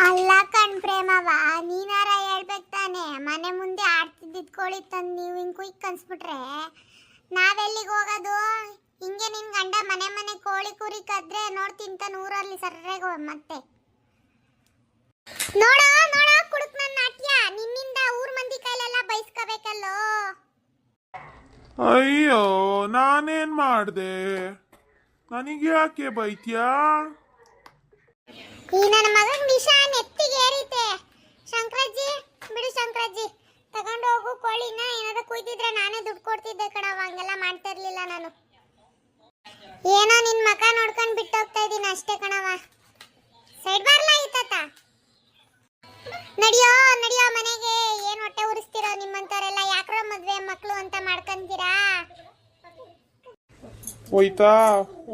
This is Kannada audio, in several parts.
ಅಲ್ಲ ಕಣ್ ಪ್ರೇಮವ, ನೀನಾರ ಹೇಳ್ಬೇಕು ತಾನೆ. ಮನೆ ಮುಂದೆ ಆಡ್ತಿದ್ದಿದ್ ಕೋಳಿ ತಂದು ನೀವು ಹಿಂಗೆ ಕುಯ್ಕ್ ಕನ್ಸ್ಬಿಟ್ರೆ ನಾವೆಲ್ಲಿಗೆ ಹೋಗೋದು? ಹಿಂಗೆ ನಿನ್ ಗಂಡ ಮನೆ ಮನೆ ಕೋಳಿ ಕುರಿ ಕದ್ರೆ ನೋಡ್ತಿಂತ ಊರಲ್ಲಿ ಸರ್ರೆಗೋ ಮತ್ತೆ. ನೋಡ ನೋಡ ಕುಡುಕ್ ನನ್ನ ನಾಟ್ಯ, ನಿನ್ನಿಂದ ಊರ್ ಮಂದಿ ಕೈಲೆಲ್ಲ ಬೈಸ್ಕೋಬೇಕಲ್ಲೋ. ಅಯ್ಯೋ, ನಾನೇನ್ ಮಾಡ್ದೆ? ನನಗೆ ಯಾಕೆ ಬೈತ್ಯಾ? ಈ ನನ್ನ ಮಗನ್ ವಿಷ ನೆತ್ತಿಗೆ ಏರಿತೆ. ಶಂಕರಜ್ಜಿ ಬಿಡು, ಶಂಕರಜ್ಜಿ ತಗೊಂಡು ಹೋಗು ಕೋಳಿನ. ಏನಾದ್ರು ಕುಯ್ದಿದ್ರೆ ನಾನೇ ದುಡ್ಡು ಕೊಡ್ತಿದ್ದೆ ಕಣವ, ಹಂಗೆಲ್ಲ ಮಾಡ್ತಾ ಇರ್ಲಿಲ್ಲ ನಾನು. ಏನೋ ನಿನ್ ಮಕ ನೋಡ್ಕೊಂಡು ಬಿಟ್ಟು ಹೋಗ್ತಾ ಇದೀನಿ ಅಷ್ಟೇ ಕಣವ. ಸೈಡ್ ಬಾರ್ಲಾ ಇತ್ತ. ನಡಿಯೋ ನಡಿಯೋ ಮನೆಗೆ. ಏನ್ ಹೊಟ್ಟೆ ಉರಿಸ್ತಿರೋ ನಿಮ್ಮಂತವರೆಲ್ಲ? ಯಾಕ್ರೋ ಮದ್ವೆ ಮಕ್ಳು ಅಂತ ಮಾಡ್ಕೊಂತೀರಾ?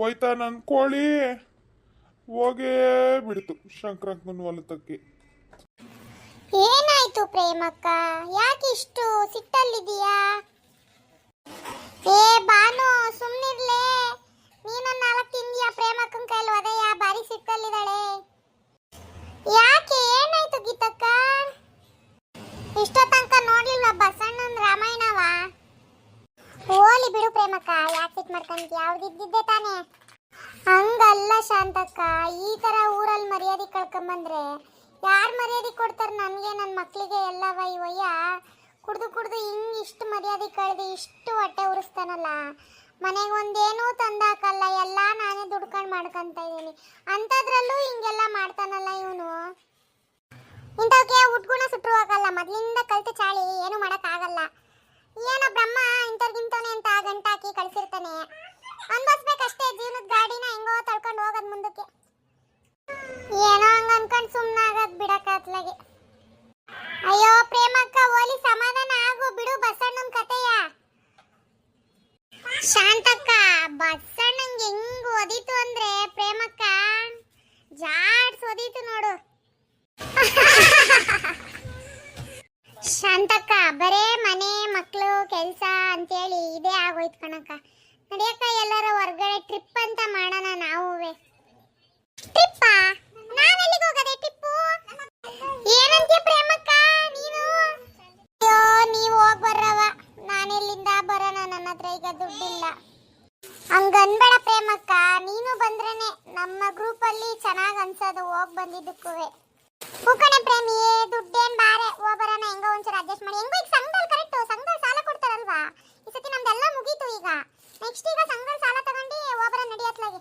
ಹೋಯ್ತಾ ನನ್ ಕೋಳಿ ಹೋಗೇ ಬಿಡ್ತು ಶಂಕರಕ್ಕನ ಹೊಲತಕ್ಕೆ. ಏನಾಯ್ತು ಪ್ರೇಮಕ್ಕ, ಯಾಕೆ ಇಷ್ಟು ಸಿಟ್ಟಲ್ಲಿದೀಯಾ? ಏ ಬಾನು, ಸುಮ್ನಿರ್ಲೆ. ನೀನೊಂದು 4 ತಿಂದಿಯಾ ಪ್ರೇಮಕ್ಕನ ಕೈಲಿ ಒದೆಯ? ಬಾರಿ ಸಿಟ್ಟಲ್ಲಿದ್ದಾಳೆ. ಯಾಕೆ, ಏನಾಯ್ತು ಗೀತಕ್ಕ? ಇಷ್ಟೋ ತನಕ ನೋಡ್ಲಿಲ್ವಾ ಬಸಣ್ಣನ ರಾಮಾಯಣವ? ಹೋಲಿ ಬಿಡು ಪ್ರೇಮಕ್ಕ, ಯಾಕೆ ಸಿಟ್ಟು ಮಾಡ್ಕೊಂತೀಯ? ಯಾವ್ದಿದ್ದಿದ್ದೆ ತಾನೇ. ಹಂಗಲ್ಲ ಶಾಂತಕ್ಕ, ಈ ತರ ಊರಲ್ಲಿ ಮರ್ಯಾದೆ ಕಳ್ಕೊಂಬಂದ್ರೆ ಯಾರು ಮರ್ಯಾದೆ ಕೊಡ್ತಾರೆ? ನನಗೆ ನನ್ನ ಮಕ್ಕಳಿಗೆ ಎಲ್ಲ ವಯ್ಯ ಕುಡ್ದು ಹಿಂಗೆ ಇಷ್ಟು ಮರ್ಯಾದೆ ಕಳೆದು ಇಷ್ಟು ಹೊಟ್ಟೆ ಉರಿಸ್ತಾನಲ್ಲ. ಮನೆಗೆ ಒಂದೇನೂ ತಂದಾಕಲ್ಲ, ಎಲ್ಲ ನಾನೇ ದುಡ್ಕೊಂಡು ಮಾಡ್ಕೊಂತ ಇದ್ದೀನಿ. ಅಂಥದ್ರಲ್ಲೂ ಹಿಂಗೆಲ್ಲ ಮಾಡ್ತಾನಲ್ಲ ಇವನು. ಇಂಥವಕ್ಕೆ ಉಟ್ಗುಣ ಸುಟ್ಟರು ಆಗಲ್ಲ. ಮೊದಲಿಂದ ಕಲ್ತು ಚಾಳಿ, ಏನು ಮಾಡೋಕ್ಕಾಗಲ್ಲ. ಏನೋ ಬ್ರಹ್ಮ ಇಂಥವ್ರಿಗಿಂತವನೇ ಅಂತ ಗಂಟಾಕಿ ಕಳಿಸಿರ್ತಾನೆ. ಅನ್ಭವಿಸ್ಬೇಕಷ್ಟೇ ಜೀವನದ ಗಾಡಿನ, ಹೆಂಗೋ ತಳ್ಕೊಂಡು ಹೋಗೋದು ಮುಂದಕ್ಕೆ. ಏನೋ ಹಂಗ ಅನ್ಕೊಂಡು ಸುಮ್ಮನಾಗದ್ ಬಿಡಕ್ಕಾತ್ಲಾಗೆ. ಅಯ್ಯೋ ಪ್ರೇಮಕ್ಕ, ಓಲಿ ಸಮಾಧಾನ ಆಗು, ಬಿಡು ಬಸಣ್ಣನ ಕತೆಯ. ಶಾಂತಕ್ಕ, ಬಸಣ್ಣಂಗೆ ಹೆಂಗ್ ಓದಿತು ಅಂದ್ರೆ ಪ್ರೇಮಕ್ಕ ಜಾಡ್ಸ್ ಓದಿತು ನೋಡು. ಶಾಂತಕ್ಕ, ಬರೇ ಮನೆ ಮಕ್ಕಳು ಕೆಲಸ ಅಂತೇಳಿ ಇದೇ ಆಗೋಯ್ತು ಕಣಕ್ಕ. ನಡಿಯಕ್ಕ, ಎಲ್ಲರ ಹೊರಗಡೆ ಟ್ರಿಪ್ ಅಂತ ಮಾಡೋಣ ನಾವುವೆ. ಟ್ರಿಪ್ಪ? ನಾವೆಲ್ಲಿಗೆ ಹೋಗೋದೆ ಟ್ರಿಪ್ಪು? ಏನಂತೀಯ ಪ್ರೇಮಕ್ಕ ನೀನು? ಅಯ್ಯೋ, ನೀವು ಹೋಗಿ ಬರ್ರವ, ನಾನೆಲ್ಲಿಂದ ಬರೋಣ? ನನ್ನ ಹತ್ರ ಈಗ ದುಡ್ಡಿಲ್ಲ. ಹಂಗನ್ಬೇಡ ಪ್ರೇಮಕ್ಕ, ನೀನು ಬಂದ್ರೇನೆ ನಮ್ಮ ಗ್ರೂಪಲ್ಲಿ ಚೆನ್ನಾಗಿ ಅನ್ಸೋದು ಹೋಗಿ ಬಂದಿದ್ದಕ್ಕೂ. ಹೂಕಣೆ ಪ್ರೇಮಿಯೇ, ದುಡ್ಡೇನ್ ಬಾರೆ, ಹೋಗ್ಬರೋಣ. ಹೆಂಗೋ ಒಂಚೂರು ಅಡ್ಜಸ್ಟ್ ಮಾಡಿ. ಹೆಂಗೋ ಈಗ ಸಂಘದಲ್ಲಿ ಕರೆಕ್ಟು, ಸಂಘದಲ್ಲಿ ಸಾಲ ಕೊಡ್ತಾರಲ್ವಾ? ಈ ಸತಿ ನಮ್ದೆಲ್ಲ ಮುಗೀತು. ಈಗ ನೆಕ್ಸ್ಟ್ ಈಗ ಸಂಘದಲ್ಲಿ ಸಾಲ ತಗೊಂಡು ಹೋಗ್ಬರ ನಡಿಯತ್ಲಾಗೆ.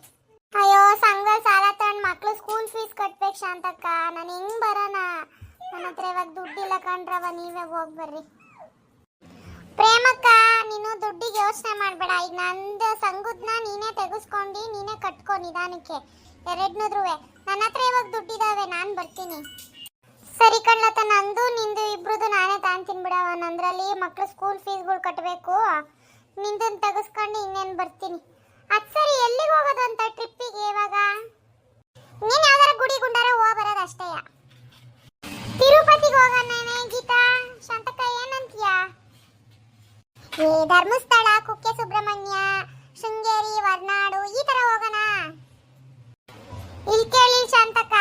ಅಯ್ಯೋ, ಸಂಘದಲ್ಲಿ ಸಾಲ ತಗೊಂಡು ಮಕ್ಳು ಸ್ಕೂಲ್ ಫೀಸ್ ಕಟ್ಬೇಕು ಶಾಂತಕ್ಕ. ನಾನು ಹೆಂಗ್ ಬರೋಣ? ನನ್ನ ಹತ್ರ ಇವಾಗ ದುಡ್ಡಿಲ್ಲ ಕಣ್ರವ, ನೀವೇ ಹೋಗ್ಬರ್ರಿ. ಪ್ರೇಮಕ್ಕ, ನೀನು ದುಡ್ಡಿಗೆ ಯೋಚನೆ ಮಾಡಬೇಡ. ಈಗ ನಂದು ಸಂಘದ್ನ ನೀನೇ ತೆಗೆಸ್ಕೊಂಡು ನೀನೇ ಕಟ್ಕೊ ನಿಧಾನಕ್ಕೆ, ಎರಡ್ನೂದ್ರುವೆ. ನನ್ನ ಹತ್ರ ಇವಾಗ ದುಡ್ಡಿದಾವೆ, ನಾನು ಬರ್ತೀನಿ. ಸರಿ ಕಣ್ಲತ್ತ, ನಂದು ನಿಂದು ಇಬ್ರದ್ದು ನಾನೇ ತಾಂತೀನಿ ಬಿಡವ. ನಂದ್ರಲ್ಲಿ ಮಕ್ಳು ಸ್ಕೂಲ್ ಫೀಸ್ಗಳು ಕಟ್ಟಬೇಕು. ನಿಂದನ್ನು ತೆಗೆಸ್ಕೊಂಡು ಇನ್ನೇನು ಬರ್ತೀನಿ. ಅದು ಸರಿ, ಎಲ್ಲಿಗೆ ಹೋಗೋದು ಅಂತ ಟ್ರಿಪ್ಪಿಗೆ ಇವಾಗ? ನೀನು ಯಾವ್ದಾರ ಗುಡಿ ಗುಂಡಾರ ಹೋಗಿ ಬರೋದು ಅಷ್ಟೇ. ತಿರುಪತಿಗೆ ಹೋಗೋಣ ಗೀತಾ? ಶಾಂತಕ್ಕ ಏನಂತೀಯ? ಏ ಧರ್ಮಸ್ಥಳ, ಕುಕ್ಕೆ ಸುಬ್ರಹ್ಮಣ್ಯ, ಶೃಂಗೇರಿ, ಹೊರನಾಡು ಈ ತರ ಹೋಗೋಣ. ಇಲ್ಲಿ ಕೇಳಿ ಶಾಂತಕ್ಕ,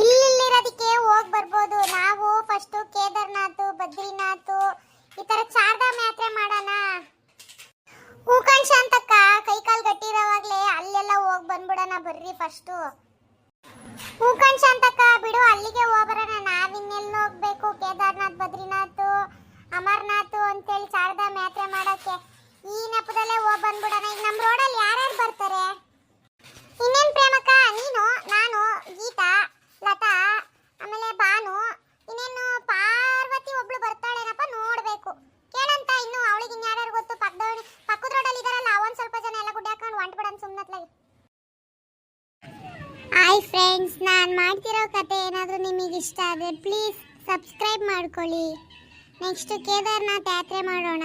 ಇಲ್ಲಿರೋದಕ್ಕೆ ಹೋಗಿ ಬರ್ಬೋದು ನಾವು. ಫಸ್ಟು ಕೇದಾರ್ನಾಥ್, ಬದ್ರಿನಾಥ್ ಈ ತರ ಚಾರ್ಧಾಮ್ ಯಾತ್ರೆ ಮಾಡೋಣ. ಹೂಕಣ್ ಶಾಂತಕ್ಕ, ಕೈಕಾಲು ಗಟ್ಟಿರೋವಾಗ್ಲೇ ಅಲ್ಲೆಲ್ಲ ಹೋಗಿ ಬಂದ್ಬಿಡೋಣ ಬರ್ರಿ ಫಸ್ಟು. ಹೂಕಣ್ ಶಾಂತಕ್ಕ, ಬಿಡು, ಅಲ್ಲಿಗೆ ಹೋಗ್ಬರೋಣ. ನಾವಿನ್ನೆಲ್ಲಿ ಹೋಗ್ಬೇಕು? ಕೇದಾರ್ನಾಥ್, ಬದ್ರಿನಾಥ್, ಅಮರ್ನಾಥ್ ಅಂತೇಳಿ ಚಾರ್ಧಾಮ್ ಯಾತ್ರೆ ಮಾಡೋಕ್ಕೆ ಈ ನೆಪದಲ್ಲೇ ಹೋಗಿ ಬಂದ್ಬಿಡೋಣ. ಈಗ ನಮ್ಮ ರೋಡಲ್ಲಿ ಯಾರ್ಯಾರು ಬರ್ತಾರೆ? ಇನ್ನೇನು ಪ್ರೇಮಕ್ಕ, ನೀನು, ನಾನು, ಗೀತಾ, ಲತಾ, ಆಮೇಲೆ ಬಾನು, ಇನ್ನೇನು ಪಾರ್ವತಿ ಒಬ್ಳು ಬರ್ತಾಳೇನಪ್ಪ ನೋಡ್ಬೇಕು. ಕೇಳಂತ ಇನ್ನು ಅವಳಿಗೆ ಇನ್ಯಾರ್ಯಾರು ಗೊತ್ತು? ಪಕ್ಕದ ರೋಡಲ್ಲಿ ಇದಾರಲ್ಲ ಒಂದ್ ಸ್ವಲ್ಪ ಜನ ಎಲ್ಲ ಗುಡ್ಡೆ ಹಾಕೊಂಡು ಹೊಂಟ್ಬಿಡೋಣ ಸುಮ್ಮನತ್ಲಾಗಿ. ಹಾಯ್ ಫ್ರೆಂಡ್ಸ್, ನಾನು ಮಾಡ್ತಿರೋ ಕತೆ ಏನಾದರೂ ನಿಮಗೆ ಇಷ್ಟ ಆದರೆ ಪ್ಲೀಸ್ ಸಬ್ಸ್ಕ್ರೈಬ್ ಮಾಡ್ಕೊಳ್ಳಿ. ನೆಕ್ಸ್ಟ್ ಕೇದಾರ್ನಾಥ್ ಯಾತ್ರೆ ಮಾಡೋಣ.